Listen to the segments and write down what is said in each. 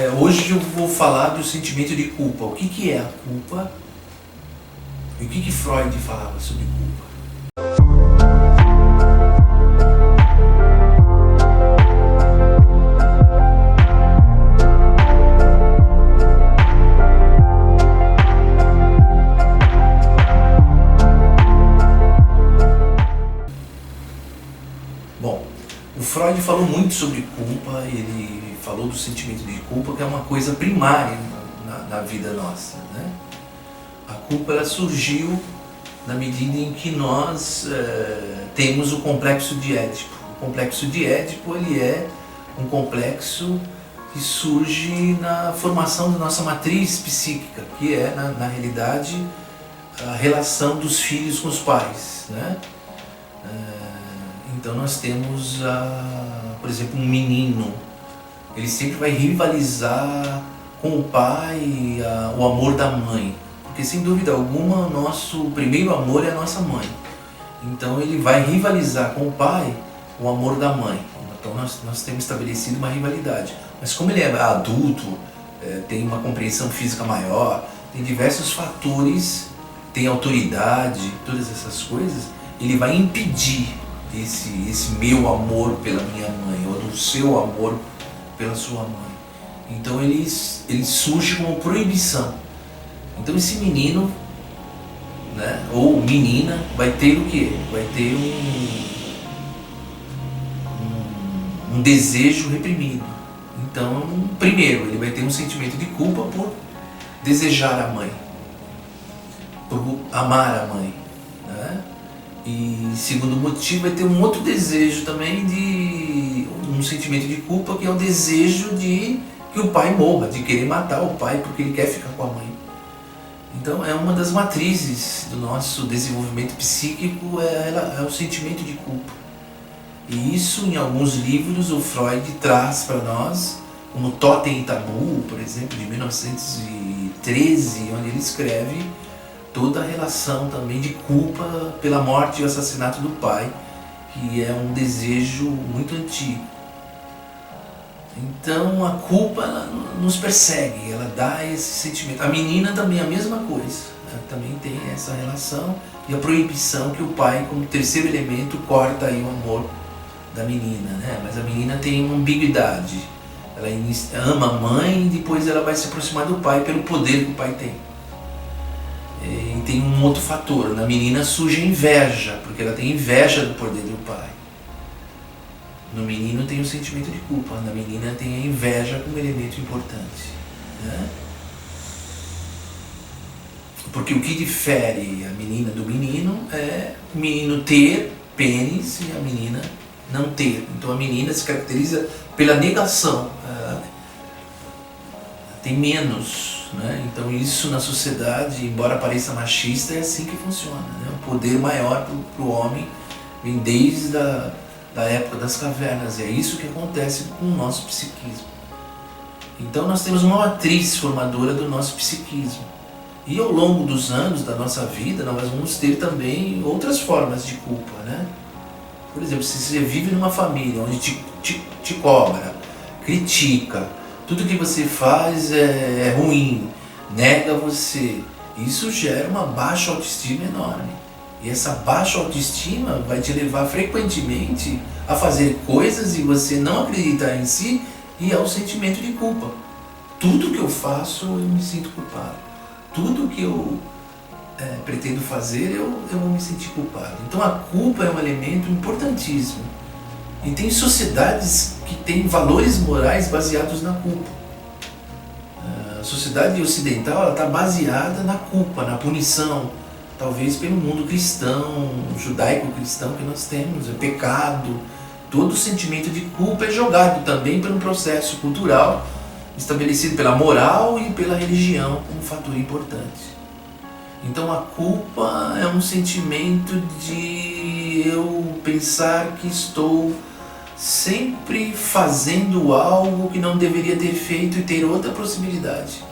Hoje eu vou falar do sentimento de culpa. O que é a culpa? E o que Freud falava sobre culpa? Bom, o Freud falou muito sobre culpa, ele falou do sentimento de culpa, que é uma coisa primária na vida nossa, né? A culpa ela surgiu na medida em que nós temos o complexo de Édipo. O complexo de Édipo ele é um complexo que surge na formação da nossa matriz psíquica, que é, na realidade, a relação dos filhos com os pais, né? Então nós temos, por exemplo, um menino, ele sempre vai rivalizar com o pai o amor da mãe, porque sem dúvida alguma o nosso primeiro amor é a nossa mãe. Então ele vai rivalizar com o pai o amor da mãe. Então nós temos estabelecido uma rivalidade. Mas como ele é adulto, tem uma compreensão física maior, tem diversos fatores, tem autoridade, todas essas coisas, ele vai impedir esse meu amor pela minha mãe, ou do seu amor pela sua mãe. Então ele surge como proibição. Então esse menino, né, ou menina, vai ter o quê? Vai ter um desejo reprimido. Então, primeiro, ele vai ter um sentimento de culpa por desejar a mãe, por amar a mãe, né? E segundo motivo, vai ter um outro desejo também, um sentimento de culpa, que é o desejo de que o pai morra, de querer matar o pai porque ele quer ficar com a mãe. Então é uma das matrizes do nosso desenvolvimento psíquico, é o sentimento de culpa. E isso em alguns livros o Freud traz para nós, como Totem e Tabu, por exemplo, de 1913, onde ele escreve toda a relação também de culpa pela morte e o assassinato do pai, que é um desejo muito antigo. Então a culpa ela nos persegue, ela dá esse sentimento. A menina também é a mesma coisa, ela também tem essa relação e a proibição que o pai, como terceiro elemento, corta aí o amor da menina, né? Mas a menina tem uma ambiguidade, ela ama a mãe e depois ela vai se aproximar do pai pelo poder que o pai tem. E tem um outro fator, na menina surge a inveja, porque ela tem inveja do poder do pai. No menino tem o sentimento de culpa, na menina tem a inveja como elemento importante, né? Porque o que difere a menina do menino é o menino ter pênis e a menina não ter. Então a menina se caracteriza pela negação, ela tem menos, né? Então isso na sociedade, embora pareça machista, é assim que funciona, né? O poder maior para o homem vem desde da época das cavernas, e é isso que acontece com o nosso psiquismo. Então nós temos uma matriz formadora do nosso psiquismo, e ao longo dos anos da nossa vida nós vamos ter também outras formas de culpa, né? Por exemplo, se você vive numa família onde te cobra, critica, tudo que você faz é ruim, nega você, isso gera uma baixa autoestima enorme. E essa baixa autoestima vai te levar frequentemente a fazer coisas e você não acreditar em si e ao sentimento de culpa. Tudo que eu faço eu me sinto culpado. Tudo que eu pretendo fazer eu vou me sentir culpado. Então a culpa é um elemento importantíssimo. E tem sociedades que têm valores morais baseados na culpa. A sociedade ocidental está baseada na culpa, na punição. Talvez pelo mundo cristão, judaico-cristão que nós temos, é pecado. Todo sentimento de culpa é jogado também por um processo cultural estabelecido pela moral e pela religião como fator importante. Então a culpa é um sentimento de eu pensar que estou sempre fazendo algo que não deveria ter feito e ter outra possibilidade.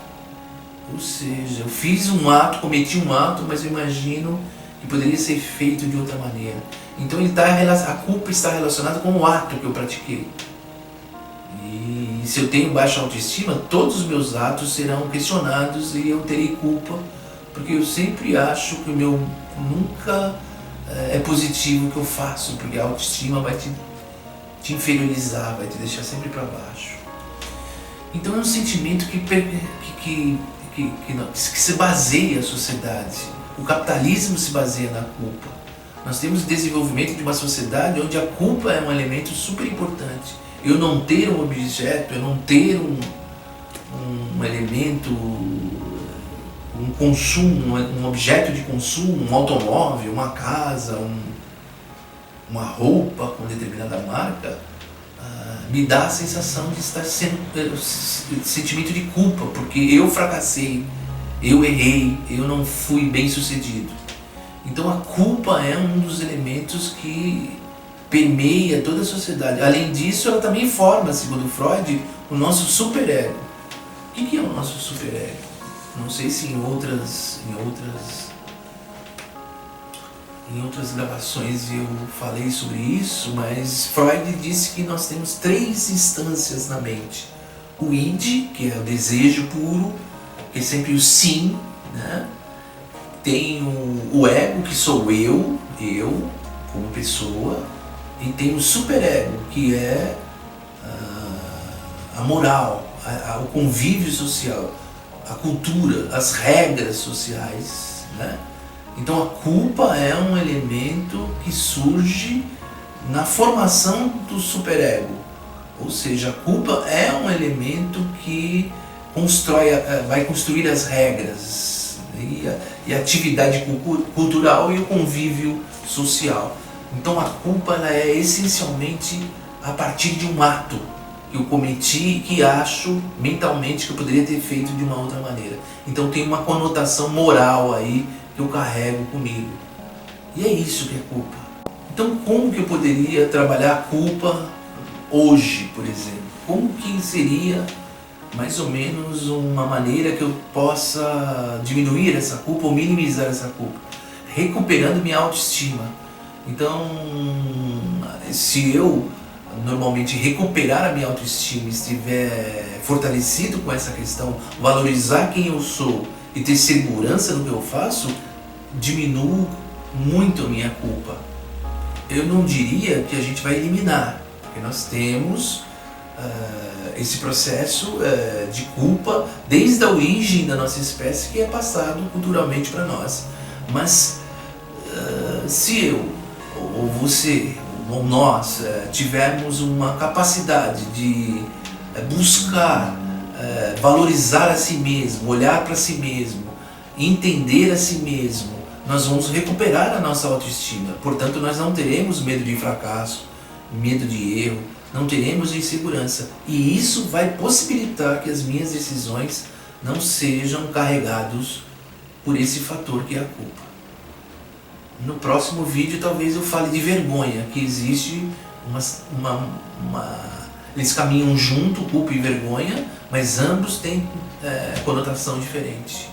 Ou seja, eu fiz um ato, cometi um ato, mas eu imagino que poderia ser feito de outra maneira. Então a culpa está relacionada com o ato que eu pratiquei. E se eu tenho baixa autoestima, todos os meus atos serão questionados e eu terei culpa, porque eu sempre acho que o meu nunca é positivo o que eu faço, porque a autoestima vai te inferiorizar, vai te deixar sempre para baixo. Então é um sentimento que se baseia a sociedade. O capitalismo se baseia na culpa. Nós temos o desenvolvimento de uma sociedade onde a culpa é um elemento super importante. Eu não ter um objeto, eu não ter um elemento, um consumo, um objeto de consumo, um automóvel, uma casa, uma roupa com determinada marca, me dá a sensação de estar sendo sentimento de culpa, porque eu fracassei, eu errei, eu não fui bem sucedido. Então a culpa é um dos elementos que permeia toda a sociedade. Além disso, ela também forma, segundo Freud, o nosso superego. O que é o nosso superego? Não sei se em outras gravações eu falei sobre isso, mas Freud disse que nós temos 3 instâncias na mente. O id, que é o desejo puro, que é sempre o sim, né? Tem o ego, que sou eu como pessoa, e tem o superego, que é a moral, o convívio social, a cultura, as regras sociais, né? Então a culpa é um elemento que surge na formação do superego, ou seja, a culpa é um elemento que vai construir as regras e a atividade cultural e o convívio social. Então a culpa ela é essencialmente a partir de um ato que eu cometi e que acho mentalmente que eu poderia ter feito de uma outra maneira. Então tem uma conotação moral aí que eu carrego comigo. E é isso que é culpa. Então como que eu poderia trabalhar a culpa hoje, por exemplo? Como que seria mais ou menos uma maneira que eu possa diminuir essa culpa ou minimizar essa culpa? Recuperando minha autoestima. Então, se eu normalmente recuperar a minha autoestima, estiver fortalecido com essa questão, valorizar quem eu sou e ter segurança no que eu faço, diminuo muito a minha culpa. Eu não diria que a gente vai eliminar, porque nós temos esse processo de culpa desde a origem da nossa espécie, que é passado culturalmente para nós. Mas se eu, ou você, ou nós tivermos uma capacidade de buscar valorizar a si mesmo, olhar para si mesmo, entender a si mesmo, nós vamos recuperar a nossa autoestima. Portanto, nós não teremos medo de fracasso, medo de erro, não teremos insegurança. E isso vai possibilitar que as minhas decisões não sejam carregadas por esse fator que é a culpa. No próximo vídeo talvez eu fale de vergonha, que existe eles caminham junto, culpa e vergonha, mas ambos têm conotação diferente.